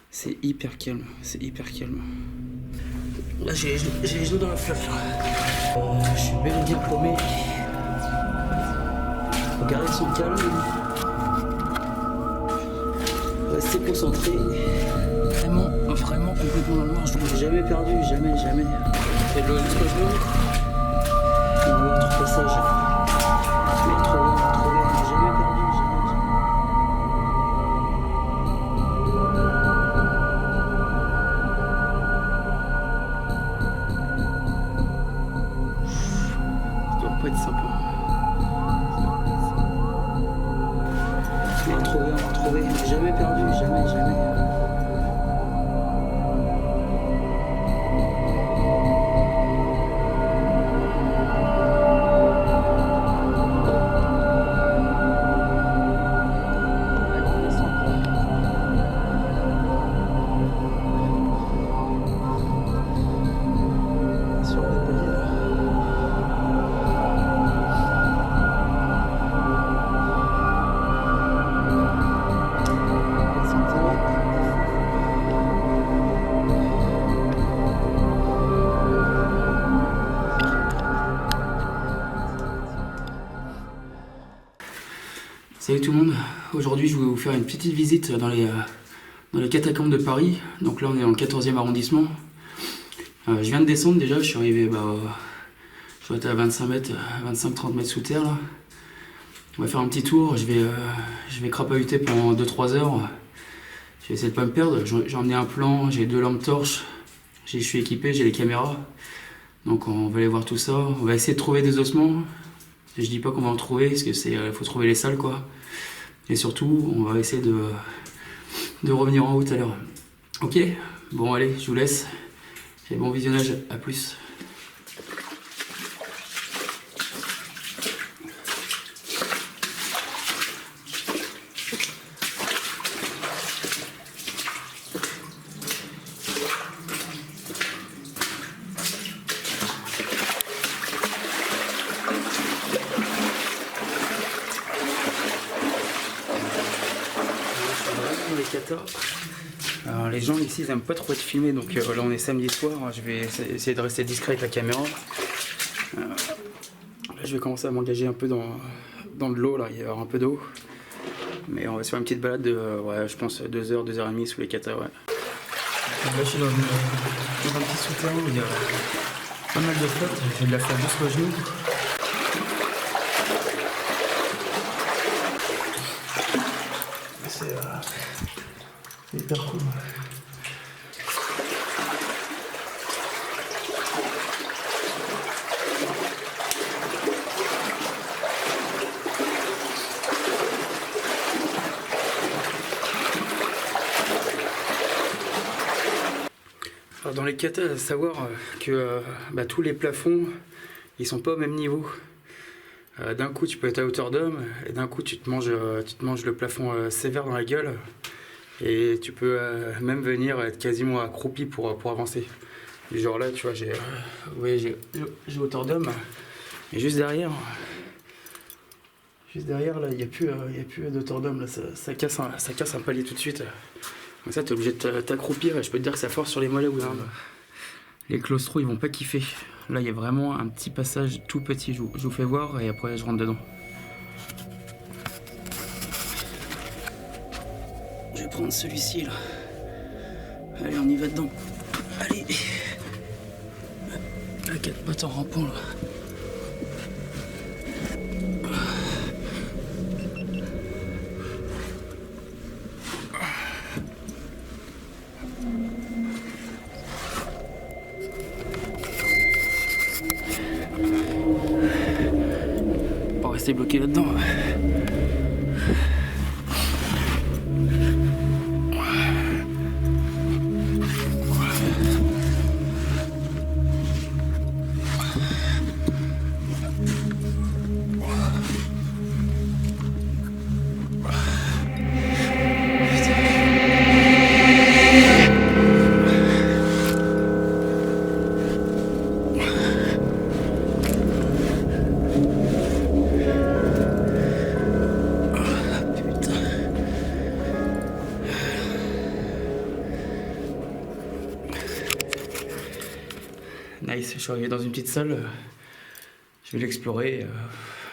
C'est hyper calme, c'est hyper calme. Là j'ai les genoux dans la flotte là. Je suis bel et bien paumé. Regardez son calme. Restez concentré. Vraiment complètement dans le noir. Je ne l'ai jamais perdu, jamais. C'est le jusqu'au genou. On va l'autre passage. Mais trop loin, j'ai jamais perdu, Ça doit pas être sympa. On va retrouver. J'ai jamais perdu, jamais. Salut tout le monde, aujourd'hui je vais vous faire une petite visite dans les catacombes de Paris. Donc là on est dans le 14e arrondissement. Je viens de descendre déjà, je suis arrivé, je dois être à 25-30 mètres sous terre là. On va faire un petit tour, je vais crapahuter pendant 2-3 heures. Je vais essayer de pas me perdre, j'ai emmené un plan, j'ai 2 lampes torches, je suis équipé, j'ai les caméras. Donc on va aller voir tout ça, on va essayer de trouver des ossements. Je dis pas qu'on va en trouver, parce que faut trouver les salles quoi. Et surtout, on va essayer de revenir en haut tout à l'heure. Ok, bon allez, je vous laisse. Et bon visionnage, à plus. Les katas. Alors les gens ici ils aiment pas trop être filmés, donc là on est samedi soir, je vais essayer de rester discret avec la caméra. Là je vais commencer à m'engager un peu dans de l'eau, là il y a un peu d'eau. Mais on va se faire une petite balade de je pense 2h, 2h30 sous les katas. Ouais. Là je suis dans un petit souterrain où il y a pas mal de flotte, j'ai de la flotte jusqu'au genou. C'est hyper cool. Alors dans les katas, à savoir que tous les plafonds, ils sont pas au même niveau. D'un coup tu peux être à hauteur d'homme, et d'un coup tu te manges le plafond sévère dans la gueule. Et tu peux même venir être quasiment accroupi pour avancer. Du genre là, tu vois, j'ai hauteur d'homme. Et juste derrière là, il n'y a plus d'hauteur d'homme. Là, ça casse un palier tout de suite. Donc ça, tu es obligé de t'accroupir. Et je peux te dire que ça force sur les mollets ou jambes. Les claustros, ils vont pas kiffer. Là, il y a vraiment un petit passage tout petit. Je vous fais voir et après, je rentre dedans. Je vais prendre celui-ci là. Allez, on y va dedans. Allez. La 4 pattes en rampant là. Pas rester bloqué là-dedans. Nice, je suis arrivé dans une petite salle. Je vais l'explorer.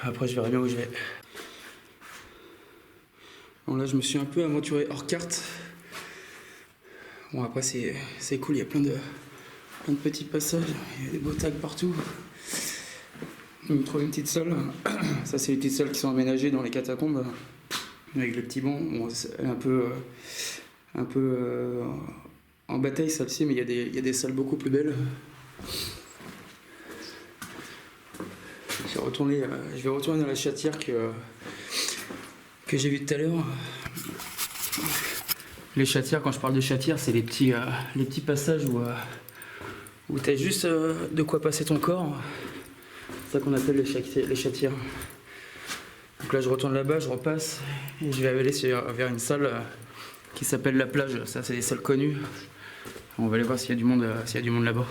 Après, je verrai bien où je vais. Bon, là, je me suis un peu aventuré hors carte. Bon, après, c'est cool. Il y a plein de petits passages. Il y a des beaux tags partout. Je me trouve une petite salle. Ça, c'est les petites salles qui sont aménagées dans les catacombes. Avec le petit banc. Bon, c'est un peu en bataille, celle-ci, mais il y a des salles beaucoup plus belles. Je vais retourner dans la chatière que j'ai vue tout à l'heure. Les chatières, quand je parle de chatière, c'est les petits passages où tu as juste de quoi passer ton corps. C'est ça qu'on appelle les chatières. Donc là, je retourne là-bas, je repasse et je vais aller vers une salle qui s'appelle la plage. Ça, c'est des salles connues. On va aller voir s'il y a du monde là-bas.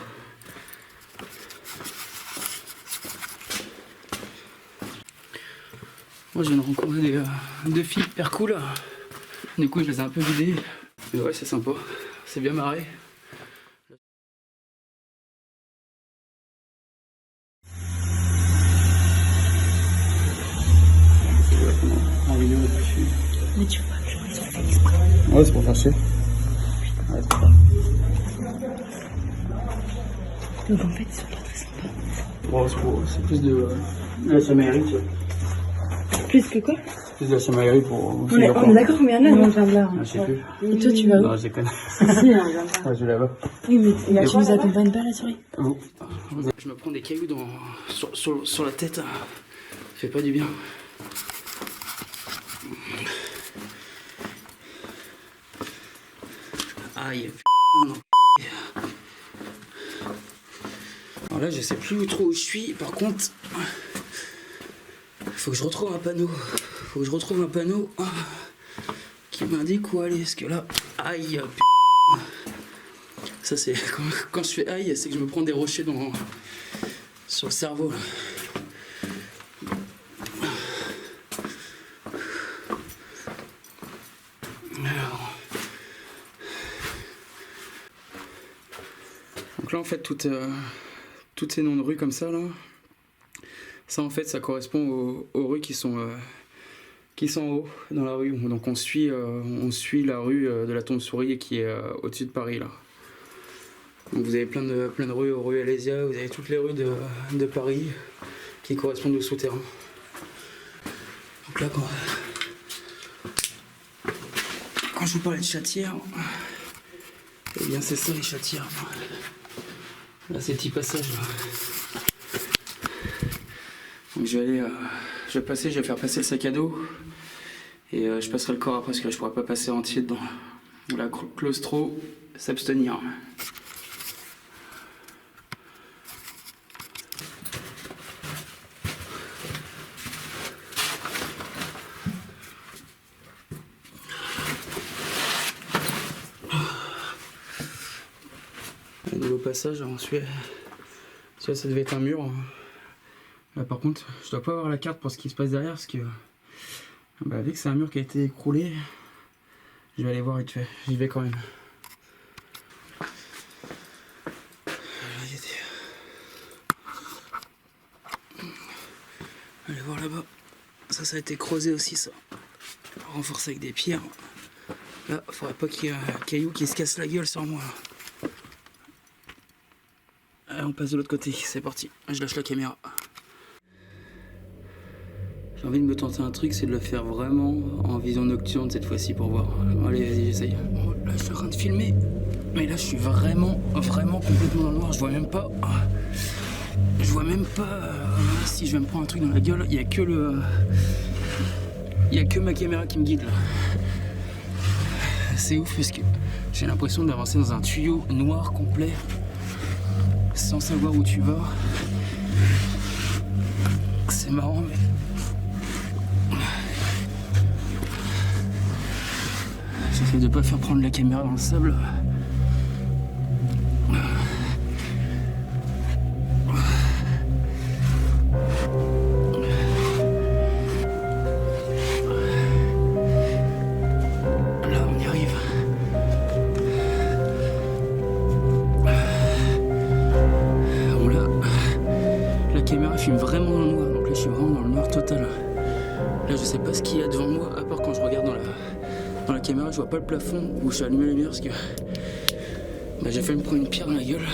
Moi, je viens de rencontrer deux filles hyper cool. Du coup, je les ai un peu vidées. Mais ouais, c'est sympa. C'est bien marré. Mais tu vois que je fais exprès. Ouais, c'est pour faire chier. Ouais, c'est ça. Donc en fait, ils sont pas très sympas. Bon, c'est plus de la chamaillerie, tu vois. Plus que quoi? Plus de la chamaillerie pour... On est d'accord combien il y en a? Non, on vient de là. Je sais plus. Et toi, tu vas où? Non, je déconne. Si, on vient de là. Ouais, je vais là-bas. Oui, mais tu nous accompagnes pas la souris? Oh. Je me prends des cailloux sur la tête. Ça fait pas du bien. Aïe. Non. Alors là, je sais plus trop où je suis. Par contre, faut que je retrouve un panneau. Qui m'indique où aller. Parce que là, aïe. Ça, c'est quand je fais aïe, c'est que je me prends des rochers sur le cerveau. Là. Donc là, en fait, toutes ces noms de rues comme ça, là, ça, en fait, ça correspond aux rues qui sont en haut dans la rue. Donc on suit la rue de la Tombe-Souris qui est au-dessus de Paris, là. Donc vous avez plein de rues Alésia, vous avez toutes les rues de Paris qui correspondent au souterrain. Donc là, quand je vous parlais de chatière, eh bien c'est ça les chatières. Là, c'est le petit passage. Là. Donc je vais faire passer le sac à dos et je passerai le corps après parce que là, je pourrais pas passer entier dedans. La claustro, s'abstenir. Un nouveau passage, ensuite, ça devait être un mur. Là par contre, je dois pas avoir la carte pour ce qui se passe derrière parce que vu que c'est un mur qui a été écroulé, je vais aller voir vite fait. J'y vais quand même. Allez voir là-bas. Ça a été creusé aussi, ça. Renforcé avec des pierres. Là, faudrait pas qu'il y ait un caillou qui se casse la gueule sur moi. Allez, on passe de l'autre côté. C'est parti. Je lâche la caméra. J'ai envie de me tenter un truc, c'est de le faire vraiment en vision nocturne cette fois-ci pour voir. Allez, vas-y, j'essaye. Bon, là, je suis en train de filmer, mais là, je suis vraiment complètement dans le noir. Je vois même pas si je vais me prendre un truc dans la gueule. Il y a que ma caméra qui me guide là. C'est ouf parce que j'ai l'impression d'avancer dans un tuyau noir complet, sans savoir où tu vas. C'est marrant, mais j'essaie de pas faire prendre la caméra dans le sable. Là, on y arrive. filme vraiment dans le noir, donc là je suis vraiment dans le noir total. Là je sais pas ce qu'il y a devant moi, à part quand je regarde dans la caméra, je vois pas le plafond où je suis allumé les lumières parce que j'ai failli me prendre une pierre dans la gueule.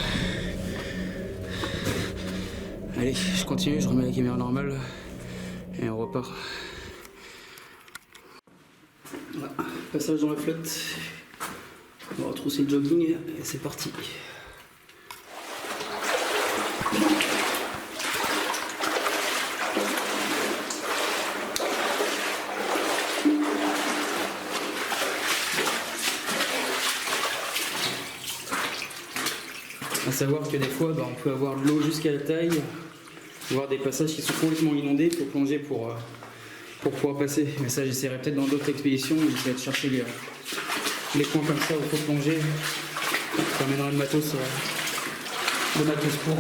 Allez, je continue, je remets la caméra normale et on repart. Voilà, passage dans la flotte. On va retrousser le jogging et c'est parti. À savoir que des fois, on peut avoir de l'eau jusqu'à la taille, voir des passages qui sont complètement inondés, il faut plonger pour pouvoir passer. Mais ça, j'essaierai peut-être dans d'autres expéditions, j'essaierai de chercher les coins comme ça où il faut plonger. Ça amènera le matos pour.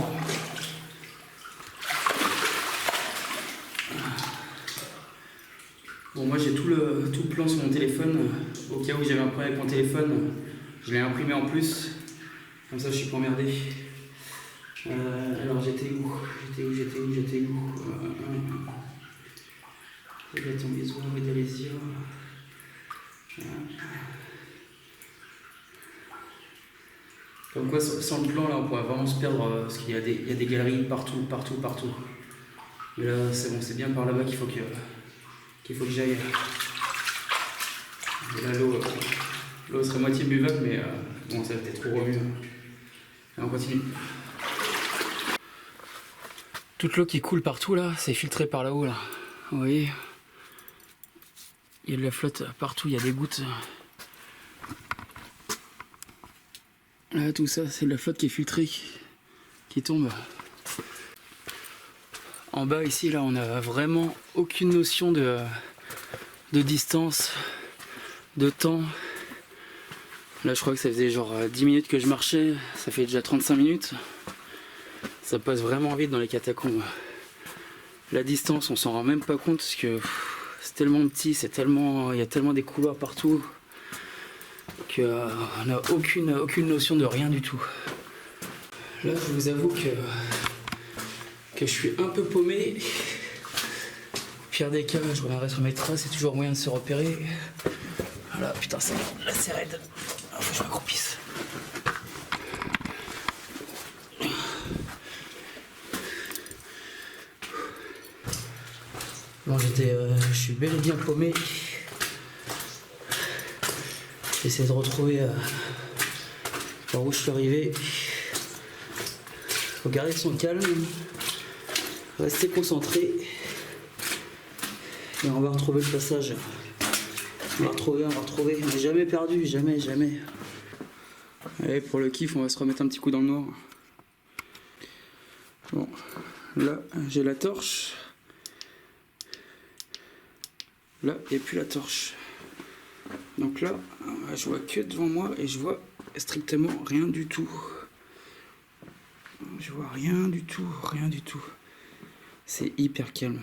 Bon, moi j'ai tout le plan sur mon téléphone. Au cas où j'avais un problème avec mon téléphone, je l'ai imprimé en plus. Comme ça, je suis pas emmerdé. Alors, j'étais où? Ça doit tomber sur Médalésia. Comme quoi, sans le plan, là, on pourrait vraiment se perdre parce qu'il y a des galeries partout. Mais là, c'est bon, c'est bien par là-bas qu'il faut que j'aille. Et là, l'eau serait moitié buvable, mais bon, ça va peut-être trop remuer. On continue. Toute l'eau qui coule partout là, c'est filtré par là-haut là. Vous voyez, il y a de la flotte partout, il y a des gouttes. Là, tout ça, c'est de la flotte qui est filtrée, qui tombe. En bas ici, là, on n'a vraiment aucune notion de distance, de temps. Là je crois que ça faisait genre 10 minutes que je marchais, ça fait déjà 35 minutes. Ça passe vraiment vite dans les catacombes. La distance on s'en rend même pas compte parce que c'est tellement petit, il y a tellement des couloirs partout qu'on n'a aucune notion de rien du tout. Là je vous avoue que je suis un peu paumé. Au pire des cas, je reviendrai sur mes traces, c'est toujours moyen de se repérer. Voilà, putain, là c'est raide. Faut que je m'accroupisse. Bon, je suis bel et bien paumé. J'essaie de retrouver par où je suis arrivé. Faut garder son calme, rester concentré. Et on va retrouver le passage. On va retrouver. On n'est jamais perdu, jamais. Allez, pour le kiff, on va se remettre un petit coup dans le noir. Bon, là, j'ai la torche. Là, il n'y a plus la torche. Donc là, je vois que devant moi et je vois strictement rien du tout. Je vois rien du tout. C'est hyper calme.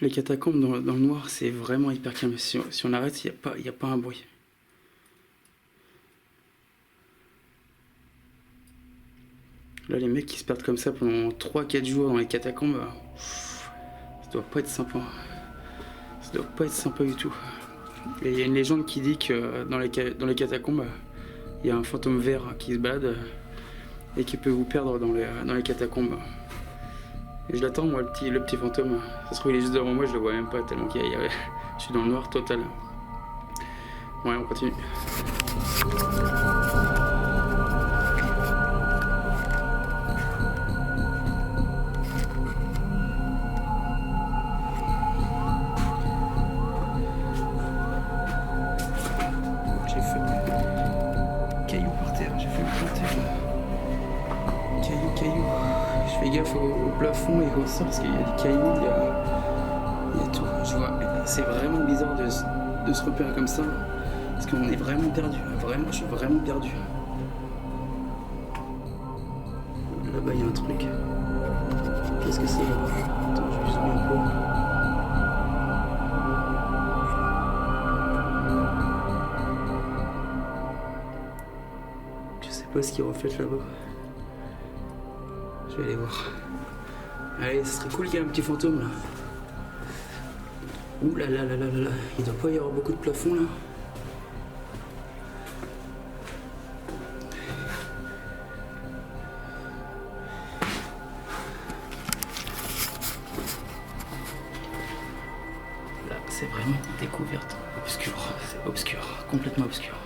Les catacombes dans le noir, c'est vraiment hyper calme. Si on arrête, il n'y a pas un bruit. Là, les mecs qui se perdent comme ça pendant 3-4 jours dans les catacombes, ça doit pas être sympa. Ça doit pas être sympa du tout. Et il y a une légende qui dit que dans les catacombes, il y a un fantôme vert qui se balade et qui peut vous perdre dans les catacombes. Et je l'attends, moi, le petit fantôme. Ça se trouve, il est juste devant moi, je le vois même pas tellement je suis dans le noir total. Ouais, on continue. J'ai fait cailloux par terre, j'ai fait le planter. Cailloux. Je fais gaffe au plafond et au sol parce qu'il y a des cailloux, il y a tout. Je vois, c'est vraiment bizarre de se repérer comme ça parce qu'on est vraiment perdu. Je suis vraiment perdu. Là-bas, il y a un truc. Qu'est-ce que c'est là-bas? Attends, je vais zoomer un peu. Je sais pas ce qu'ils reflètent là-bas. Je vais aller voir. Allez, ce serait cool qu'il y ait un petit fantôme là. Ouh là là là là là là. Il doit pas y avoir beaucoup de plafond là. Là, c'est vraiment découverte. Obscur. C'est obscur. Complètement obscur.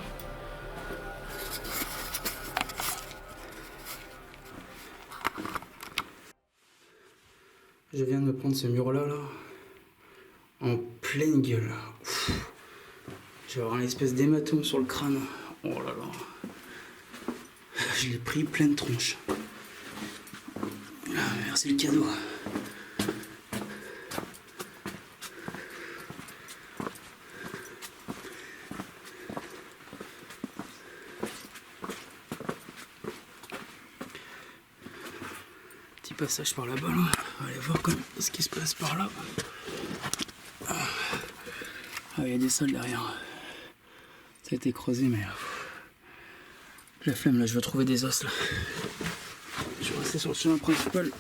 Je viens de me prendre ce mur-là, là, en pleine gueule. Ouf. Je vais avoir une espèce d'hématome sur le crâne. Oh là là. Je l'ai pris pleine tronche. Ah, merci le cadeau. Petit passage par là-bas, là. On va aller voir quand même ce qui se passe par là. Ah, il y a des sols derrière. Ça a été creusé, mais la flemme là, je veux trouver des os là. Je vais rester sur le chemin principal.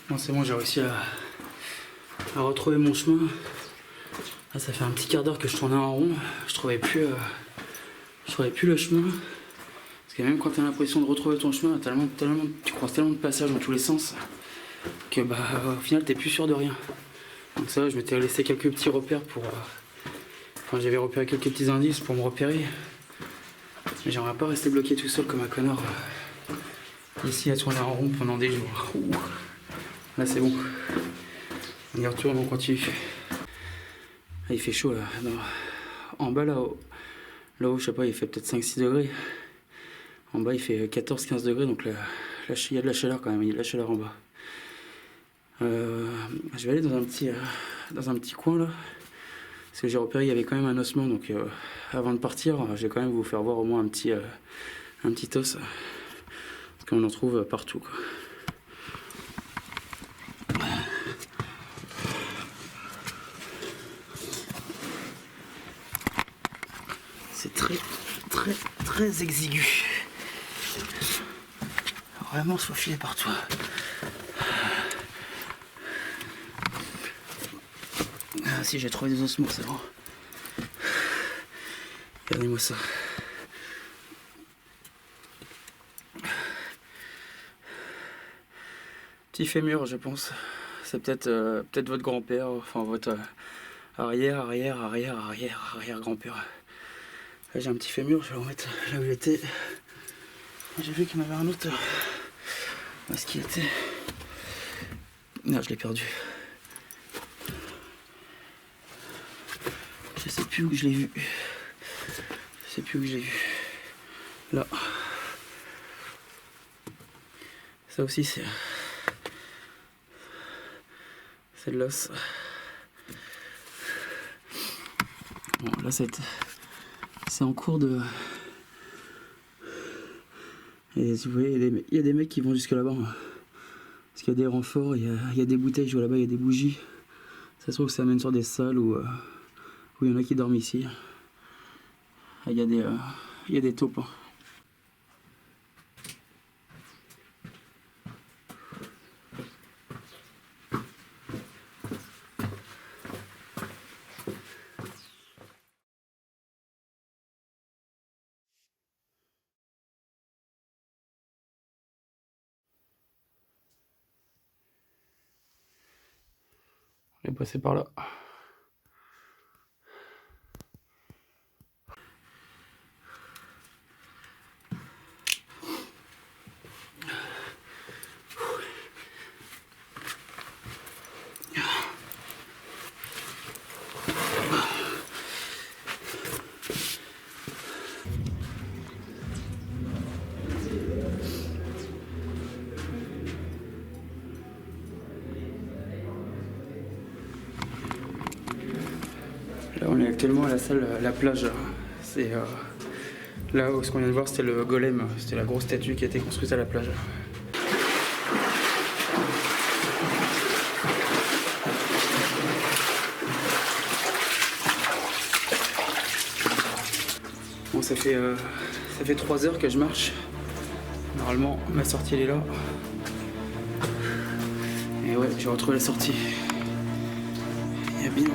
Bon, c'est bon, j'ai réussi à retrouver mon chemin. Là, ça fait un petit quart d'heure que je tournais en rond. Je trouvais plus le chemin. Parce que même quand tu as l'impression de retrouver ton chemin, tu croises tellement de passages dans tous les sens que au final t'es plus sûr de rien. Donc ça, je m'étais laissé quelques petits repères pour... Enfin, j'avais repéré quelques petits indices pour me repérer. Mais j'aimerais pas rester bloqué tout seul comme un connard ici à tourner en rond pendant des jours. Ouh. Là c'est bon. On y retourne, on continue. Là, il fait chaud là. En bas là-haut, je sais pas, il fait peut-être 5-6 degrés. En bas il fait 14-15 degrés, donc là, il y a de la chaleur quand même, il y a de la chaleur en bas. Je vais aller dans un petit coin là. Parce que j'ai repéré il y avait quand même un ossement, donc avant de partir, je vais quand même vous faire voir au moins un petit os. Parce qu'on en trouve partout, quoi. C'est très exigu. Vraiment faufilé partout. Ah si, j'ai trouvé des ossements, c'est bon. Regardez-moi ça. Petit fémur, je pense. C'est peut-être votre grand-père, enfin votre arrière-grand-père. Là, j'ai un petit fémur, je vais le remettre là où il était. J'ai vu qu'il y en avait un autre. Où est-ce qu'il était? Non, je l'ai perdu. Je sais plus où je l'ai vu. Là. Ça aussi, c'est de l'os. Bon, là, c'est en cours de... Et vous voyez, il y a des mecs qui vont jusque là-bas. Parce qu'il y a des renforts, il y a des bouteilles, je vois là-bas, il y a des bougies. Ça se trouve que ça amène sur des salles où il y en a qui dorment ici. Il y a des taupes. On est passé par là. Là, on est actuellement à la salle La Plage. C'est là où ce qu'on vient de voir, c'était le golem, c'était la grosse statue qui a été construite à la plage. ça fait 3 heures que je marche. Normalement, ma sortie elle est là. Et ouais, j'ai retrouvé la sortie. Il y a bien.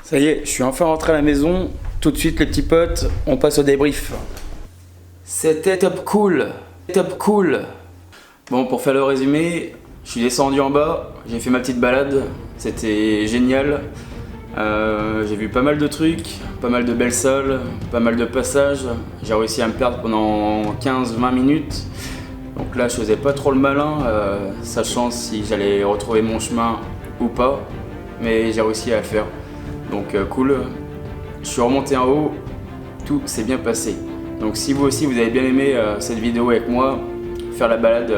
Ça y est, je suis enfin rentré à la maison. Tout de suite les petits potes, on passe au débrief. C'était top cool. Top cool. Bon, pour faire le résumé, je suis descendu en bas, j'ai fait ma petite balade. C'était génial. J'ai vu pas mal de trucs, pas mal de belles salles, pas mal de passages. J'ai réussi à me perdre pendant 15-20 minutes. Donc là, je faisais pas trop le malin, sachant si j'allais retrouver mon chemin ou pas. Mais j'ai réussi à le faire. Donc cool, je suis remonté en haut, tout s'est bien passé. Donc si vous aussi vous avez bien aimé cette vidéo avec moi, faire la balade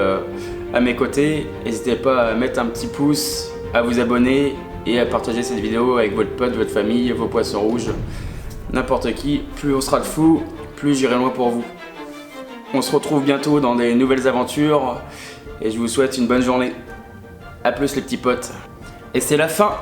à mes côtés, n'hésitez pas à mettre un petit pouce, à vous abonner et à partager cette vidéo avec votre pote, votre famille, vos poissons rouges, n'importe qui. Plus on sera de fous, plus j'irai loin pour vous. On se retrouve bientôt dans des nouvelles aventures et je vous souhaite une bonne journée. A plus les petits potes. Et c'est la fin.